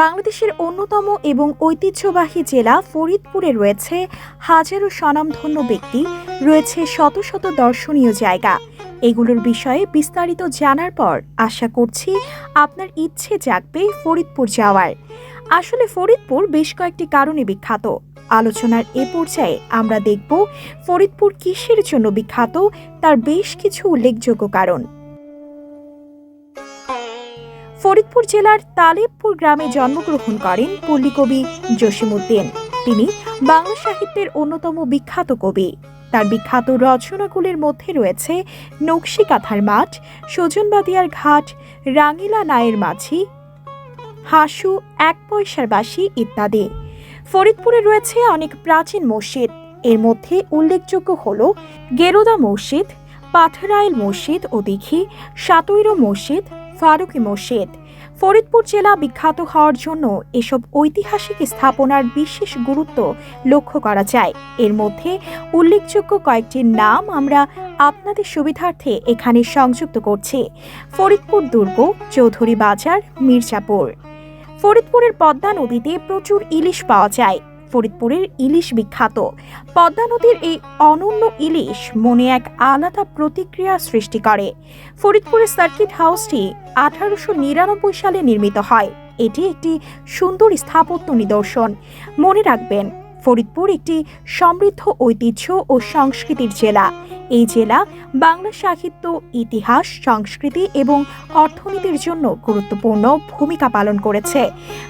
বাংলাদেশের অন্যতম এবং ঐতিহ্যবাহী জেলা ফরিদপুরে রয়েছে হাজারো স্বনামধন্য ব্যক্তি, রয়েছে শত শত দর্শনীয় জায়গা। এগুলোর বিষয়ে বিস্তারিত জানার পর আশা করছি আপনার ইচ্ছে জাগবে ফরিদপুর যাওয়ার। আসলে ফরিদপুর বেশ কয়েকটি কারণে বিখ্যাত। আলোচনার এ পর্যায়ে আমরা দেখব ফরিদপুর কিসের জন্য বিখ্যাত, তার বেশ কিছু উল্লেখযোগ্য কারণ। ফরিদপুর জেলার তালেবপুর গ্রামে জন্মগ্রহণ করেন পল্লীকবি জসিমউদ্দিন। তিনি বাংলা সাহিত্যের অন্যতম বিখ্যাত কবি। তার বিখ্যাত রচনাগুলির মধ্যে রয়েছে নকশি কাঁথার মাঠ, সজনবাদিয়ার ঘাট, রাঙিলা নায়ের মাঝি, হাসু, এক পয়সার বাসি ইত্যাদি। ফরিদপুরে রয়েছে অনেক প্রাচীন মসজিদ। এর মধ্যে উল্লেখযোগ্য হল গেরোদা মসজিদ, পাথরাইল মসজিদ ও দিঘি, সাতৈরো মসজিদ, ফারুকি মসজিদ। ফরিদপুর জেলা বিখ্যাত হওয়ার জন্য এসব ঐতিহাসিক স্থাপনার বিশেষ গুরুত্ব লক্ষ্য করা যায়। এর মধ্যে উল্লেখযোগ্য কয়েকটি নাম আমরা আপনাদের সুবিধার্থে এখানে সংযুক্ত করছি। ফরিদপুর দুর্গ, চৌধুরী বাজার, মির্জাপুর। ফরিদপুরের পদ্মা নদীতে প্রচুর ইলিশ পাওয়া যায়। ফরিদপুরের ইলিশ বিখ্যাত। পদ্মা নদীর এই অনন্য ইলিশ মনে এক আলাদা প্রতিক্রিয়া সৃষ্টি করে। ফরিদপুরের সার্কিট হাউসটি 1899 সালে নির্মিত হয়। এটি একটি সুন্দর স্থাপত্য নিদর্শন। মনে রাখবেন, ফরিদপুর একটি সমৃদ্ধ ঐতিহ্য ও সংস্কৃতির জেলা। এই জেলা বাংলা সাহিত্য, ইতিহাস, সংস্কৃতি এবং অর্থনীতির জন্য গুরুত্বপূর্ণ ভূমিকা পালন করেছে।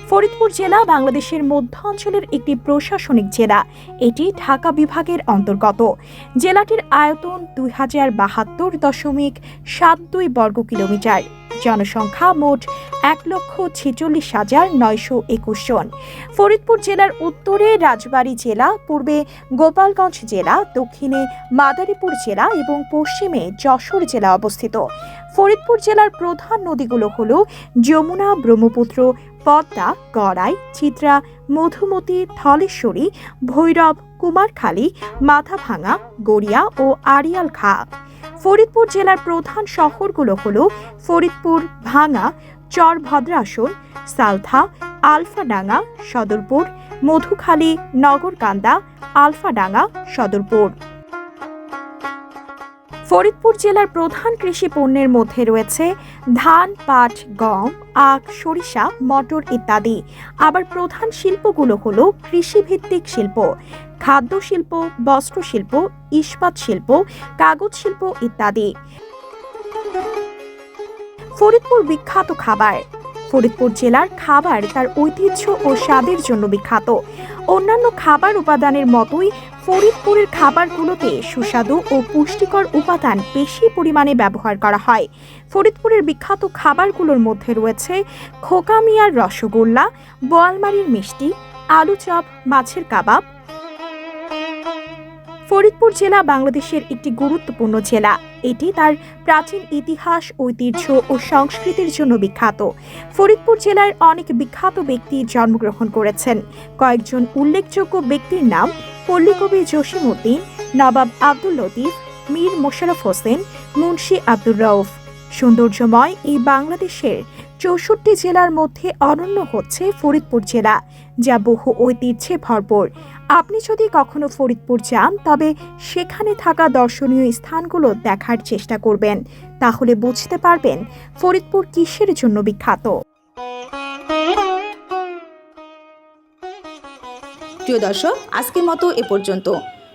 ফরিদপুর জেলা বাংলাদেশের মধ্য অঞ্চলের একটি প্রশাসনিক জেলা। এটি ঢাকা বিভাগের অন্তর্গত। জেলাটির আয়তন 2072.72 বর্গ কিলোমিটার। জনসংখ্যা মোট 1,46,921 জন। ফরিদপুর জেলার উত্তরে রাজবাড়ী জেলা, পূর্বে গোপালগঞ্জ জেলা, দক্ষিণে মাদারীপুর জেলা এবং পশ্চিমে যশোর জেলা অবস্থিত। ফরিদপুর জেলার প্রধান নদীগুলো হল যমুনা, ব্রহ্মপুত্র, পদ্মা, গড়াই, চিত্রা, মধুমতি, ধলেশ্বরী, ভৈরব, কুমারখালী, মাথাভাঙা, গড়িয়া ও আড়িয়াল খাঁ। ফরিদপুর জেলার প্রধান শহরগুলো হল ফরিদপুর, ভাঙা, চরভদ্রাসন, সালথা, আলফাডাঙ্গা, সদরপুর, মধুখালী, নগরকান্দা, আলফাডাঙ্গা, সদরপুর। ফরিদপুর জেলার প্রধান কৃষি পণ্যের মধ্যে রয়েছে ধান, পাট, গম, আখ, সরিষা, মটর ইত্যাদি। আবার প্রধান শিল্পগুলো হল কৃষিভিত্তিক শিল্প, খাদ্য শিল্প, বস্ত্র শিল্প, ইস্পাত শিল্প, কাগজ শিল্প ইত্যাদি। ফরিদপুর বিখ্যাত খাবার। ফরিদপুর জেলার খাবার তার ঐতিহ্য ও স্বাদের জন্য বিখ্যাত। অন্যান্য খাবার উপাদানের মতোই ফরিদপুরের খাবারগুলোতে সুস্বাদু ও পুষ্টিকর উপাদান বেশি পরিমাণে ব্যবহার করা হয়। ফরিদপুরের বিখ্যাত খাবারগুলোর মধ্যে রয়েছে খোকা মিয়ার রসগোল্লা, বোয়ালমারীর মিষ্টি, আলু চপ, মাছের কাবাব। ফরিদপুর জেলা বাংলাদেশের একটি গুরুত্বপূর্ণ জেলা। এটি তার প্রাচীন ইতিহাস, ঐতিহ্য ও সংস্কৃতির জন্য বিখ্যাত। ফরিদপুর জেলার অনেক বিখ্যাত ব্যক্তি জন্মগ্রহণ করেছেন। কয়েকজন উল্লেখযোগ্য ব্যক্তির নাম: পল্লীকবি জসিমউদ্দিন, নবাব আব্দুল লতিফ, মীর মোশাররফ হোসেন, মুন্সি আব্দুর রউফ। সৌন্দর্যময় এই বাংলাদেশের 64 জেলার মধ্যে অনন্য হচ্ছে ফরিদপুর জেলা, যা বহু ঐতিহ্যে ভরপুর। আপনি যদি কখনো ফরিদপুর যান, তবে সেখানে থাকা দর্শনীয় স্থানগুলো দেখার চেষ্টা করবেন। তাহলে বুঝতে পারবেন ফরিদপুর কিসের জন্য বিখ্যাত। প্রিয় দর্শক, আজকের মতো এ পর্যন্ত।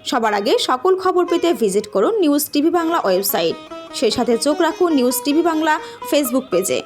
সবার আগে সকল খবর পেতে ভিজিট করুন নিউজ টিভি বাংলা ওয়েবসাইট। সেই সাথে চোখ রাখুন নিউজ টিভি বাংলা ফেসবুক পেজে।